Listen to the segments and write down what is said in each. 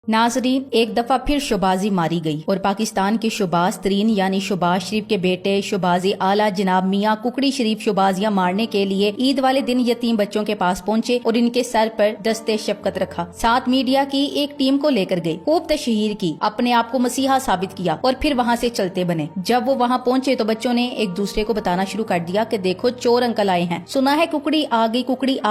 नाजरीन, एक दफा फिर शोबाजी मारी गई और पाकिस्तान के शोबाज तरीन यानी शोबाज शरीफ के बेटे शोबाजी आला जनाब मियां कुकड़ी शरीफ शोबाजियां मारने के लिए ईद वाले दिन यतीम बच्चों के पास पहुंचे और इनके सर पर दस्ते शफकत रखा। साथ मीडिया की एक टीम को लेकर गए, खूब तशहीर की, अपने आप को मसीहा साबित किया और फिर वहां से चलते बने। जब वो वहां पहुंचे तो बच्चों ने एक दूसरे को बताना शुरू कर दिया कि देखो चोर अंकल आए हैं, सुना है कुकड़ी आ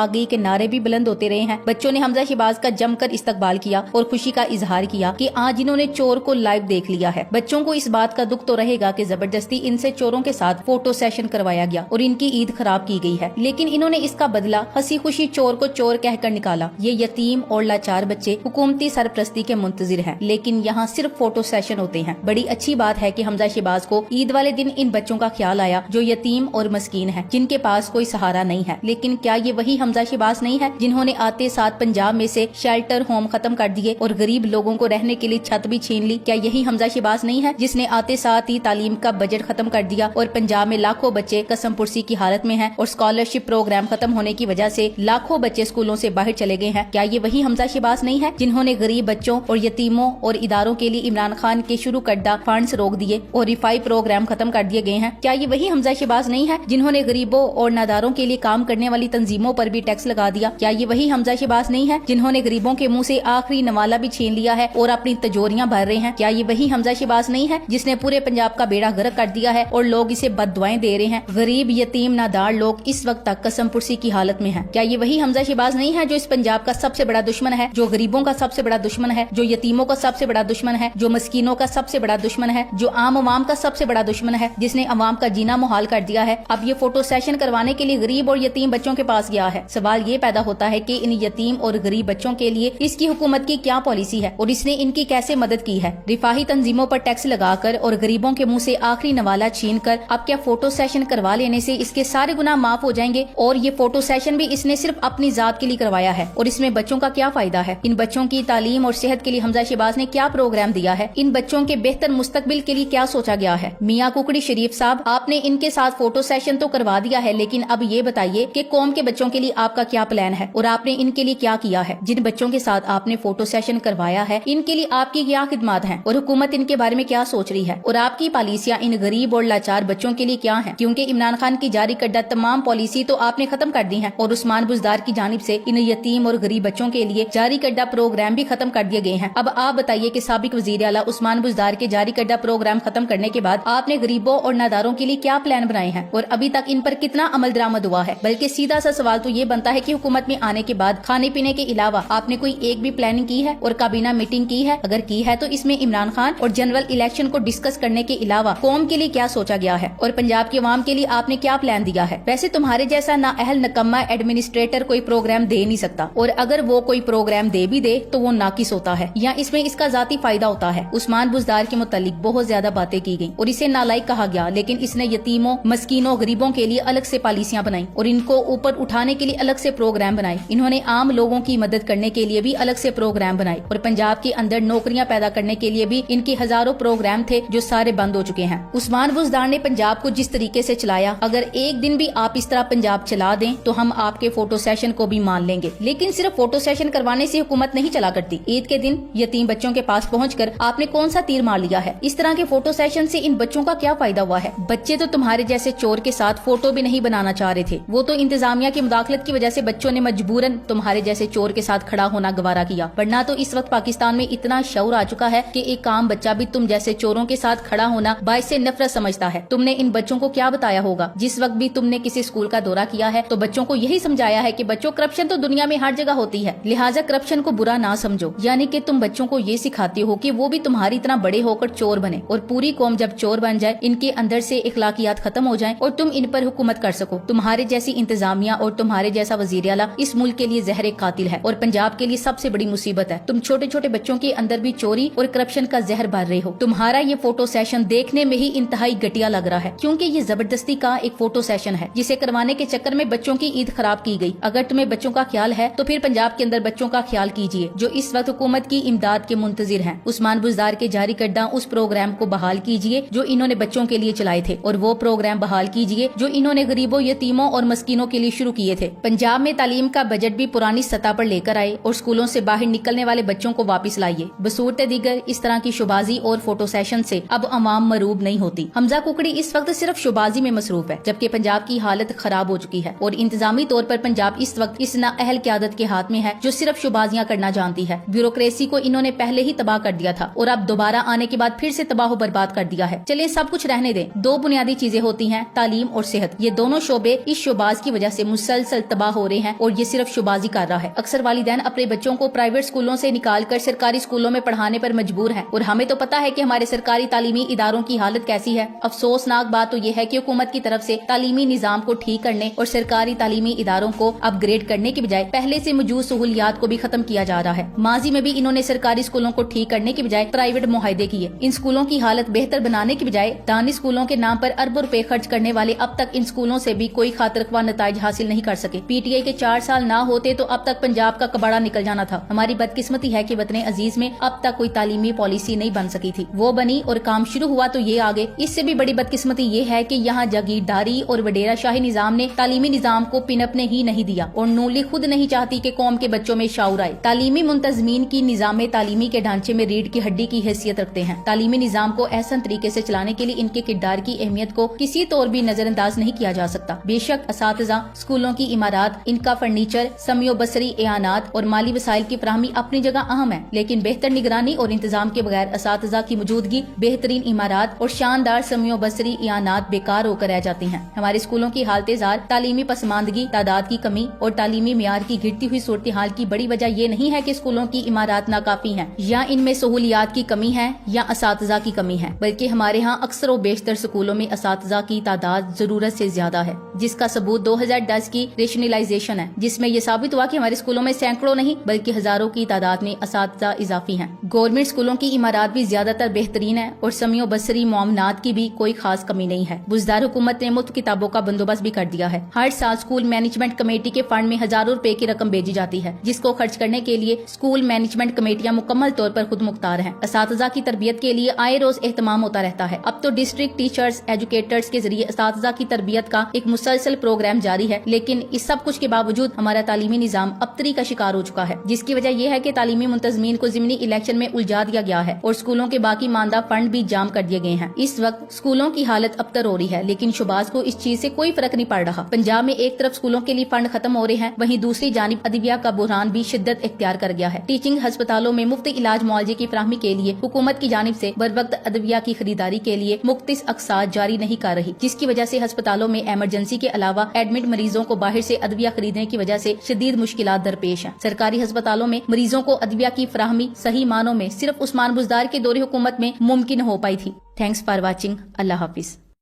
गई के नारे भी बुलंद होते रहे हैं। बच्चों ने हमजा शहबाज का जमकर इस्तकबाल किया और खुशी का इजहार किया कि आज इन्होंने चोर को लाइव देख लिया है। बच्चों को इस बात का दुख तो रहेगा कि जबरदस्ती इनसे चोरों के साथ फोटो सेशन करवाया गया और इनकी ईद खराब की गई है, लेकिन इन्होंने इसका बदला हंसी खुशी चोर को चोर कहकर निकाला। ये यतीम और लाचार बच्चे हुकूमती सरपरस्ती के मुंतजिर हैं, लेकिन यहाँ सिर्फ फोटो सेशन होते हैं। बड़ी अच्छी बात है कि हमजा शहबाज को ईद वाले दिन इन बच्चों का ख्याल आया जो यतीम और मस्कीन है, जिनके पास कोई सहारा नहीं है। लेकिन क्या ये वही हमजा शहबाज नहीं है जिन्होंने आते साथ पंजाब में से शेल्टर होम खत्म कर दिए और गरीब लोगों को रहने के लिए छत भी छीन ली? क्या यही हमजा शहबाज नहीं है जिसने आते साथ ही तालीम का बजट खत्म कर दिया और पंजाब में लाखों बच्चे कसम पुर्सी की हालत में हैं और स्कॉलरशिप प्रोग्राम खत्म होने की वजह से लाखों बच्चे स्कूलों से बाहर चले गए हैं? क्या ये वही हमजा शहबाज नहीं है जिन्होंने गरीब बच्चों और यतीमों और इदारों के लिए इमरान खान के शुरू करदा फंड्स रोक दिए और रिफाई प्रोग्राम खत्म कर दिए गए हैं? क्या ये वही हमजा शहबाज नहीं है जिन्होंने गरीबों और नादारों के लिए काम करने वाली तंजीमों पर भी टैक्स लगा दिया? क्या ये वही हमजा शहबाज नहीं है जिन्होंने गरीबों के मुंह से आखिरी नवाला भी छीन लिया है और अपनी तिजोरियां भर रहे हैं? क्या ये वही हमजा शहबाज नहीं है जिसने पूरे पंजाब का बेड़ा गर्क कर दिया है और लोग इसे बददुआएं दे रहे हैं? गरीब यतीम नादार लोग इस वक्त तक कसम पुर्सी की हालत में हैं। क्या ये वही हमजा शहबाज नहीं है जो इस पंजाब का सबसे बड़ा दुश्मन है, जो गरीबों का सबसे बड़ा दुश्मन है, जो यतीमों का सबसे बड़ा दुश्मन है, जो मस्कीनों का सबसे बड़ा दुश्मन है, जो आम अवाम का सबसे बड़ा दुश्मन है, जिसने अवाम का जीना मुहाल कर दिया है? अब ये फोटो सेशन करवाने के लिए गरीब और यतीम बच्चों के पास गया है। सवाल ये पैदा होता है कि इन यतीम और गरीब बच्चों के लिए इसकी हुकूमत की क्या पॉलिसी है और इसने इनकी कैसे मदद की है? रिफाही तंजीमों पर टैक्स लगाकर और गरीबों के मुंह से आखिरी नवाला छीन कर अब क्या फोटो सेशन करवा लेने से इसके सारे गुनाह माफ हो जाएंगे? और ये फोटो सेशन भी इसने सिर्फ अपनी जात के लिए करवाया है और इसमें बच्चों का क्या फायदा है? इन बच्चों की तालीम और सेहत के लिए हमजा शहबाज ने क्या प्रोग्राम दिया है? इन बच्चों के बेहतर मुस्तकबिल के लिए क्या सोचा गया है? मियां कुकड़ी शरीफ साहब, आपने इनके साथ फोटो सेशन तो करवा दिया है, लेकिन अब ये बताइए कि कौम के बच्चों के लिए आपका क्या प्लान है और आपने इनके लिए क्या किया है? जिन बच्चों के साथ आपने फोटो सेशन करवाया है इनके लिए आपकी क्या खिदमत है और हुकूमत इनके बारे में क्या सोच रही है और आपकी पॉलिसियां इन गरीब और लाचार बच्चों के लिए क्या हैं? क्योंकि इमरान खान की जारी करदा तमाम पॉलिसी तो आपने खत्म कर दी है और उस्मान बुज़दार की जानिब से इन यतीम और गरीब बच्चों के लिए जारी करदा प्रोग्राम भी खत्म कर दिए गए हैं। अब आप बताइए कि साबिक वजीर आला उस्मान बुज़दार के जारी करदा प्रोग्राम खत्म करने के बाद आपने गरीबों और नादारों के लिए क्या प्लान बनाए हैं और अभी तक इन पर कितना अमल दरामद हुआ है? बल्कि सीधा सा सवाल तो ये बनता है कि हुकूमत में आने के बाद खाने पीने के अलावा आपने कोई एक भी प्लानिंग की है और काबीना मीटिंग की है? अगर की है तो इसमें इमरान खान और जनरल इलेक्शन को डिस्कस करने के अलावा कौम के लिए क्या सोचा गया है और पंजाब के अवाम के लिए आपने क्या प्लान दिया है? वैसे तुम्हारे जैसा नाअहल नकम्मा एडमिनिस्ट्रेटर कोई प्रोग्राम दे नहीं सकता और अगर वो कोई प्रोग्राम दे भी दे तो वो नाकिस होता है या इसमें इसका जाती फायदा होता है। उस्मान बुज़दार के मुतालिक बहुत ज्यादा बातें की गई और इसे नालायक कहा गया, लेकिन इसने यतीमों, मस्कीनों, गरीबों के लिए अलग से पॉलिसियां बनाई और इनको ऊपर उठाने के लिए अलग से प्रोग्राम बनाए। इन्होंने आम लोगों की मदद करने के लिए भी अलग से प्रोग्राम बनाए और पंजाब के अंदर नौकरियां पैदा करने के लिए भी इनके हजारों प्रोग्राम थे जो सारे बंद हो चुके हैं। उस्मान बुज़दार ने पंजाब को जिस तरीके से चलाया, अगर एक दिन भी आप इस तरह पंजाब चला दें तो हम आपके फोटो सेशन को भी मान लेंगे। लेकिन सिर्फ फोटो सेशन करवाने से हुकूमत नहीं चला करती। ईद के दिन यतीम बच्चों के पास पहुंचकर आपने कौन सा तीर मार लिया है? इस तरह के फोटो सेशन से इन बच्चों का क्या फायदा हुआ है? बच्चे तो तुम्हारे जैसे चोर के साथ फोटो भी नहीं बनाना चाह रहे थे, वो तो इंतजामिया की मुदाखलत की वजह से बच्चों ने मजबूरन तुम्हारे जैसे चोर के साथ खड़ा होना गवारा किया। वरना तो इस वक्त पाकिस्तान में इतना शऊर आ चुका है कि एक आम बच्चा भी तुम जैसे चोरों के साथ खड़ा होना बाइस से नफरत समझता है। तुमने इन बच्चों को क्या बताया होगा? जिस वक्त भी तुमने किसी स्कूल का दौरा किया है तो बच्चों को यही समझाया है कि बच्चों, करप्शन तो दुनिया में हर जगह होती है, लिहाजा करप्शन को बुरा ना समझो। यानी कि तुम बच्चों को ये सिखाते हो कि वो भी तुम्हारी इतना बड़े होकर चोर बने और पूरी कौम जब चोर बन जाए, इनके अंदर से इखलाकियात खत्म हो जाएं और तुम इन पर हुकूमत कर सको। तुम्हारे जैसी इंतजामिया और तुम्हारे जैसा वजीर आला इस मुल्क के लिए जहर कातिल है और पंजाब के लिए सबसे बड़ी मुसीबत है। तुम छोटे छोटे बच्चों के अंदर भी चोरी और करप्शन का जहर भर रहे हो। तुम्हारा ये फोटो सेशन देखने में ही इंतहाई घटिया लग रहा है, क्योंकि ये जबरदस्ती का एक फोटो सेशन है जिसे करवाने के चक्कर में बच्चों की ईद खराब की गई। अगर तुम्हें बच्चों का ख्याल है तो फिर पंजाब के अंदर बच्चों का ख्याल कीजिए जो इस वक्त हुकूमत की इमदाद के मुंतजिर हैं। उस्मान बुज़दार के जारी करदा उस प्रोग्राम को बहाल कीजिए जो इन्होंने बच्चों के लिए चलाए थे और वो प्रोग्राम बहाल कीजिए जो इन्होंने गरीबों, यतीमों और मस्कीनों के लिए शुरू किए थे। पंजाब में तालीम का बजट भी पुरानी सतह पर लेकर आए और स्कूलों से बाहर निकलने वाले बच्चों बच्चों को वापस लाइए। बसूरत दीगर इस तरह की शोबाजी और फोटो सेशन से अब अवाम मरूब नहीं होती। हमजा कुकड़ी इस वक्त सिर्फ शोबाजी में मसरूफ है, जबकि पंजाब की हालत खराब हो चुकी है और इंतजामी तौर पर पंजाब इस वक्त इस नाअहल क़यादत के हाथ में है जो सिर्फ शोबाजियां करना जानती है। ब्यूरोक्रेसी को इन्होंने पहले ही तबाह कर दिया था और अब दोबारा आने के बाद फिर से तबाह बर्बाद कर दिया है। चलिए सब कुछ रहने दें। दो बुनियादी चीजें होती हैं, तालीम और सेहत। ये दोनों शोबे इस शोबाज की वजह से मुसलसल तबाह हो रहे हैं और ये सिर्फ शोबाजी कर रहा है। अक्सर वालिदैन अपने बच्चों को प्राइवेट स्कूलों से निकाल कर सरकारी स्कूलों में पढ़ाने पर मजबूर हैं और हमें तो पता है कि हमारे सरकारी तालीमी इदारों की हालत कैसी है। अफसोसनाक बात तो ये है कि हुकूमत की तरफ से तालीमी निजाम को ठीक करने और सरकारी तालीमी इदारों को अपग्रेड करने के बजाय पहले से मौजूद सहूलियात को भी खत्म किया जा रहा है। माजी में भी इन्होंने सरकारी स्कूलों को ठीक करने के बजाय प्राइवेट मुआहदे किए। इन स्कूलों की हालत बेहतर बनाने के बजाय दानी स्कूलों के नाम पर अरबों रुपए खर्च करने वाले अब तक इन स्कूलों से भी कोई खातिरख्वाह नताइज हासिल नहीं कर सके। PTI के 4 साल ना होते तो अब तक पंजाब का कबाड़ा निकल जाना था। हमारी बदकिस्मती है कि वतन अजीज में अब तक कोई तालीमी पॉलिसी नहीं बन सकी थी। वो बनी और काम शुरू हुआ तो ये आगे। इससे भी बड़ी बदकिस्मती ये है कि यहाँ जागीरदारी और वडेरा शाही निजाम ने तालीमी निजाम को पिनपने ही नहीं दिया और नून लीग खुद नहीं चाहती कि कौम के बच्चों में शाऊर आए। तालीमी मुंतजमीन की निजाम तालीमी के ढांचे में रीढ़ की हड्डी की हैसियत रखते हैं। तालीमी निजाम को एहसन तरीके से चलाने के लिए इनके किरदार की अहमियत को किसी तौर भी नजरअंदाज नहीं किया जा सकता। बेशक असातिज़ा, स्कूलों की इमारत, इनका फर्नीचर, समियो बसरी एआनात और माली वसाइल की फराहमी अपनी जगह अहम है, लेकिन बेहतर निगरानी और इंतजाम के बगैर असातिज़ा की मौजूदगी, बेहतरीन इमारत और शानदार समियो बसरी एआनात बेकार होकर रह जाती हैं। हमारे स्कूलों की हालत-ए-ज़ार, तालीमी पसमानदगी, तादाद की कमी और तालीमी मियार की गिरती हुई सूरत हाल की बड़ी वजह ये नहीं है कि स्कूलों की इमारत नाकाफी हैं या इनमें सहूलियात की कमी है या असातिज़ा की कमी है, बल्कि हमारे यहाँ अक्सर व बेशतर स्कूलों में असातिज़ा की तादाद जरूरत से ज्यादा है, जिसका सबूत 2010 की रेशनलाइजेशन है, जिसमें यह साबित हुआ कि हमारे स्कूलों में सैकड़ों नहीं बल्कि हजारों की तादाद में असातिज़ा इजाफी हैं। गवर्नमेंट स्कूलों की इमारत भी ज्यादातर बेहतरीन है और समियो बसरी मुआमनात की भी कोई खास कमी नहीं है। बुज़दार हुकूमत ने मुफ्त किताबों का बंदोबस्त भी कर दिया है। हर साल स्कूल मैनेजमेंट कमेटी के फंड में हजारों रुपए की रकम भेजी जाती है, जिसको खर्च करने के लिए स्कूल मैनेजमेंट कमेटियां मुकम्मल तौर पर खुद मुख्तार हैं। असातिज़ा की तरबियत के लिए आए रोज एहतमाम होता रहता है। अब तो डिस्ट्रिक्ट टीचर्स एजुकेटर्स के जरिए असातिज़ा की तरबियत का एक मुसलसल प्रोग्राम जारी है, लेकिन इस सब कुछ के बावजूद हमारा तालीमी निजाम अबतरी का शिकार हो चुका है, जिसकी वजह यह है कि तालीमी मुंतजमीन को ज़िमनी इलेक्शन में उलझा दिया गया है और स्कूलों के बाकी मानदा फंड भी जाम कर दिए गए हैं। इस वक्त स्कूलों की हालत अबतर हो रही है, लेकिन शुबाज को इस चीज से कोई फर्क नहीं पड़ रहा। पंजाब में एक तरफ स्कूलों के लिए फंड खत्म हो रहे हैं, वहीं दूसरी जानिब अदविया का बुहरान भी शिद्दत इख्तियार कर गया है। टीचिंग अस्पतालों में मुफ्त इलाज मुआवजे की फराहमी के लिए हुकूमत की जानिब से बर वक्त अदविया की खरीदारी के लिए मुख्तलिफ अक़साद जारी नहीं कर रही, जिसकी वजह से अस्पतालों में एमरजेंसी के अलावा एडमिट मरीजों को बाहर से अदविया खरीदने की वजह से शदीद मुश्किलात दरपेश हैं। सरकारी अस्पतालों में मरीजों को अदविया की फराहमी सही मानों में सिर्फ उस्मान बुज़दार के दौरे हुकूमत में मुमकिन हो पाई थी। Thanks for watching. Allah Hafiz.